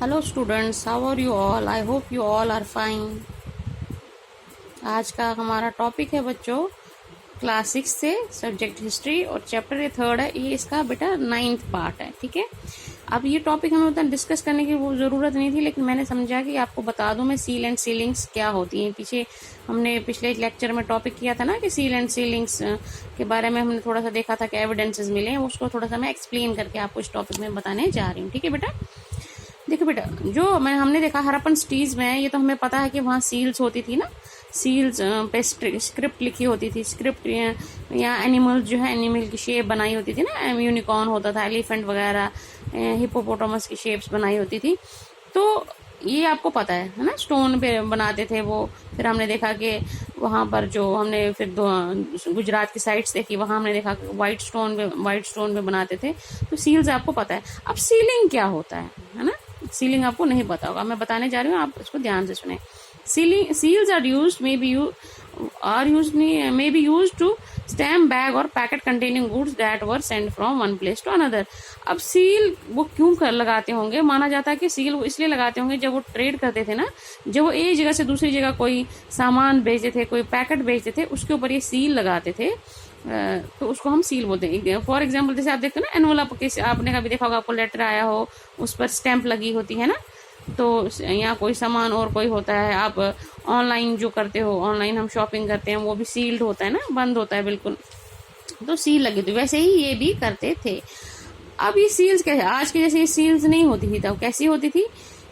Hello students, how are you all? I hope you all are fine. आज का हमारा topic है बच्चों क्लास 6 से सब्जेक्ट हिस्ट्री और चैप्टर 3 है। ये इसका बेटा 9th पार्ट है। ठीक है, अब ये टॉपिक हमें उतना डिस्कस करने की वो ज़रूरत नहीं थी, लेकिन मैंने समझा कि आपको बता दूं मैं सील एंड सीलिंग्स क्या होती हैं। पीछे हमने पिछले लेक्चर में टॉपिक किया था ना कि सील एंड सीलिंग्स के बारे में हमने थोड़ा सा देखा था कि एविडेंसेस मिले हैं, उसको थोड़ा सा मैं एक्सप्लेन करके आपको इस टॉपिक में बताने जा रही हूँ। ठीक है बेटा, देखो बेटा, जो हमने देखा हरप्पन सिटीज में, ये तो हमें पता है कि वहाँ सील्स होती थी ना, सील्स पे स्क्रिप्ट लिखी होती थी। स्क्रिप्ट या एनिमल जो है, एनिमल की शेप बनाई होती थी ना, यूनिकॉर्न होता था, एलिफेंट वगैरह, हिप्पोपोटामस की शेप्स बनाई होती थी। तो ये आपको पता है ना, स्टोन पे बनाते थे वो। फिर हमने देखा कि वहाँ पर जो हमने फिर गुजरात की साइट्स देखी, वहाँ हमने देखा कि वाइट स्टोन पे बनाते थे। तो सील्स आपको पता है। अब सीलिंग क्या होता है ना, सीलिंग आपको नहीं पता होगा, मैं बताने जा रही हूँ, आप इसको ध्यान से सुने। Seals are used may be used to stamp bag or packet containing goods that were sent from one place to another। अब सील वो क्यों लगाते होंगे? माना जाता है कि सील वो इसलिए लगाते होंगे, जब वो ट्रेड करते थे ना, जब वो एक जगह से दूसरी जगह कोई सामान भेजते थे, कोई पैकेट भेजते थे, उसके ऊपर ये सील लगाते थे। तो उसको हम सील बोलते हैं। फॉर एग्जाम्पल, जैसे आप देखते हो ना एनवलप के, आपने कभी देखा होगा, आपको लेटर आया हो, उस पर स्टैंप लगी होती है ना। तो यहाँ कोई सामान और कोई होता है, आप ऑनलाइन जो करते हो, ऑनलाइन हम शॉपिंग करते हैं, वो भी सील्ड होता है ना, बंद होता है बिल्कुल, तो सील लगी थी। वैसे ही ये भी करते थे। अब ये सील्स कैसे, आज के जैसे ये सील्स नहीं होती थी, तब कैसी होती थी?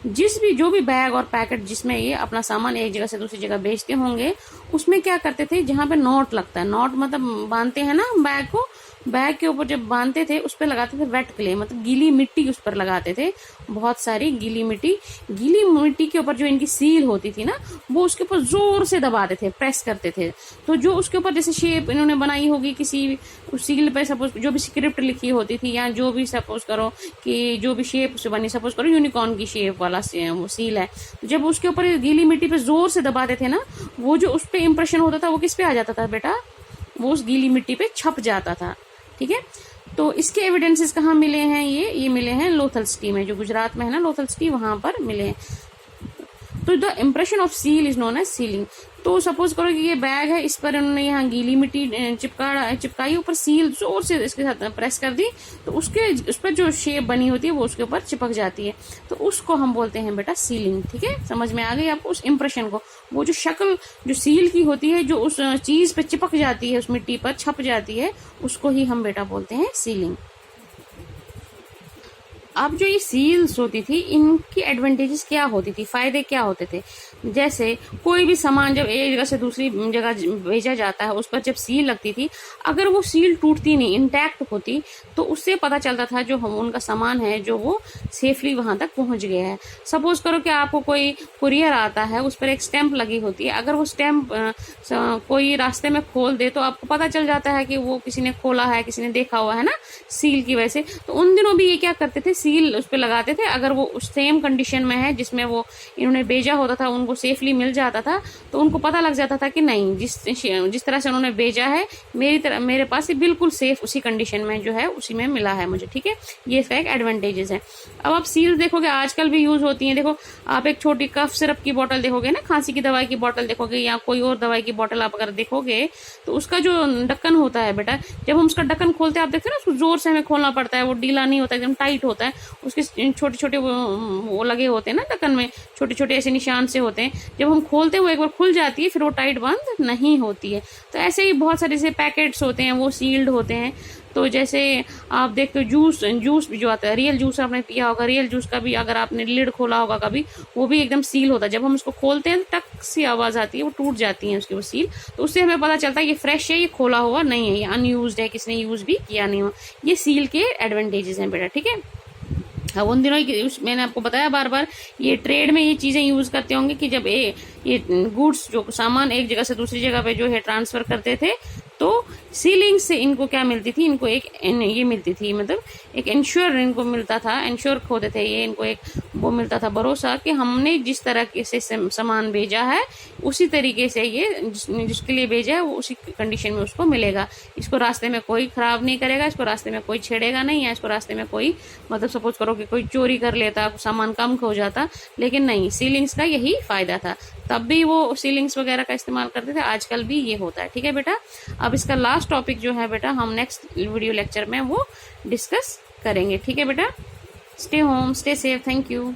जो भी बैग और पैकेट जिसमें ये अपना सामान एक जगह से दूसरी जगह भेजते होंगे, उसमें क्या करते थे, जहाँ पे नॉट लगता है, नॉट मतलब बांधते हैं ना बैग को, बैग के ऊपर जब बांधते थे उस पर लगाते थे वेट क्ले, मतलब गीली मिट्टी उस पर लगाते थे, बहुत सारी गीली मिट्टी के ऊपर जो इनकी सील होती थी ना, वो उसके ऊपर जोर से दबाते थे, प्रेस करते थे। तो जो उसके ऊपर जैसे शेप इन्होंने बनाई होगी किसी सील पे, सपोज जो भी स्क्रिप्ट लिखी होती थी, या जो भी सपोज करो कि जो भी शेप से बनी, सपोज करो यूनिकॉर्न की शेप वाला वो सील है, जब उसके ऊपर गीली मिट्टी पे जोर से दबाते थे ना, वो जो उस पे इंप्रेशन होता था वो किस पे आ जाता था बेटा? वो उस गीली मिट्टी पे छप जाता था। ठीक है, तो इसके एविडेंसेस कहाँ मिले हैं? ये मिले हैं लोथल सिटी में, जो गुजरात में है ना लोथल सिटी, वहां पर मिले हैं। तो the impression of seal is known as sealing. तो सपोज करो कि ये बैग है, इस पर उन्होंने यहाँ गीली मिट्टी चिपकाई, ऊपर सील जोर से इसके साथ प्रेस कर दी, तो उस पर जो शेप बनी होती है वो उसके ऊपर चिपक जाती है, तो उसको हम बोलते हैं बेटा सीलिंग। ठीक है, समझ में आ गई आपको? उस इम्प्रेशन को, वो जो शक्ल जो सील की होती है, जो उस चीज पे चिपक जाती है, उस मिट्टी पर छप जाती है, उसको ही हम बेटा बोलते हैं सीलिंग। अब जो ये सील्स होती थी, इनकी एडवांटेजेस क्या होती थी, फायदे क्या होते थे? जैसे कोई भी सामान जब एक जगह से दूसरी जगह भेजा जाता है, उस पर जब सील लगती थी, अगर वो सील टूटती नहीं, इंटैक्ट होती, तो उससे पता चलता था जो हम उनका सामान है, जो वो सेफली वहां तक पहुंच गया है। सपोज करो कि आपको कोई कुरियर आता है, उस पर एक स्टैंप लगी होती है, अगर वो स्टैंप कोई रास्ते में खोल दे, तो आपको पता चल जाता है कि वो किसी ने खोला है, किसी ने देखा हुआ है ना, सील की वजह से। तो उन दिनों भी ये क्या करते थे, सील उस पर लगाते थे। अगर वो उस सेम कंडीशन में है जिसमें वो इन्होंने भेजा होता था, उनको सेफली मिल जाता था, तो उनको पता लग जाता था कि नहीं, जिस तरह से उन्होंने भेजा है, मेरे पास ये बिल्कुल सेफ उसी कंडीशन में जो है उसी में मिला है मुझे। ठीक है, ये इसका एक एडवांटेजेस है। अब आप सील्स देखोगे आजकल भी यूज होती हैं। देखो, आप एक छोटी कफ सिरप की बोतल देखोगे ना, खांसी की दवाई की बोतल देखोगे, या कोई और दवाई की बोतल आप अगर देखोगे, तो उसका जो ढक्कन होता है बेटा, जब हम उसका ढक्कन खोलते हैं, आप देखते हैं ना, उसको जोर से हमें खोलना पड़ता है, वो ढीला नहीं होता, एकदम टाइट होता है। उसके छोटे छोटे वो लगे होते हैं ना ढक्कन में, छोटे छोटे ऐसे निशान से होते हैं, जब हम खोलते हैं वो एक बार खुल जाती है, फिर वो टाइट बंद नहीं होती है। तो ऐसे ही बहुत सारे जैसे पैकेट्स होते हैं, वो सील्ड होते हैं। तो जैसे आप देखते हो जूस भी जो आता है, रियल जूस आपने पिया होगा, रियल जूस का भी अगर आपने लिड खोला होगा कभी, वो भी एकदम सील होता है। जब हम उसको खोलते हैं, टक सी आवाज आती है, वो टूट जाती है उसकी वो सील, तो उससे हमें पता चलता है ये फ्रेश है, ये खोला हुआ नहीं है, ये अनयूज्ड है, किसने यूज भी किया नहीं हो। ये सील के एडवांटेजेस हैं बेटा। ठीक है, अब उन दिनों मैंने आपको बताया बार बार, ये ट्रेड में ये चीजें यूज करते होंगे कि जब ये गुड्स जो सामान एक जगह से दूसरी जगह पे जो है ट्रांसफर करते थे, तो सीलिंग से इनको क्या मिलती थी, इनको एक ये मिलती थी, मतलब एक इंश्योर इनको मिलता था, इंश्योर होते थे ये, इनको एक वो मिलता था भरोसा कि हमने जिस तरह से सामान भेजा है उसी तरीके से ये जिसके लिए भेजा है वो उसी कंडीशन में उसको मिलेगा। इसको रास्ते में कोई खराब नहीं करेगा, इसको रास्ते में कोई छेड़ेगा नहीं, या इसको रास्ते में कोई मतलब सपोज करो कि कोई चोरी कर लेता, सामान कम खो जाता, लेकिन नहीं, सीलिंग्स का यही फायदा था। तब भी वो सीलिंग्स वगैरह का इस्तेमाल करते थे, आजकल भी ये होता है। ठीक है बेटा, अब इसका लास्ट टॉपिक जो है बेटा हम नेक्स्ट वीडियो लेक्चर में वो डिस्कस करेंगे। ठीक है बेटा, stay home, stay safe, thank you.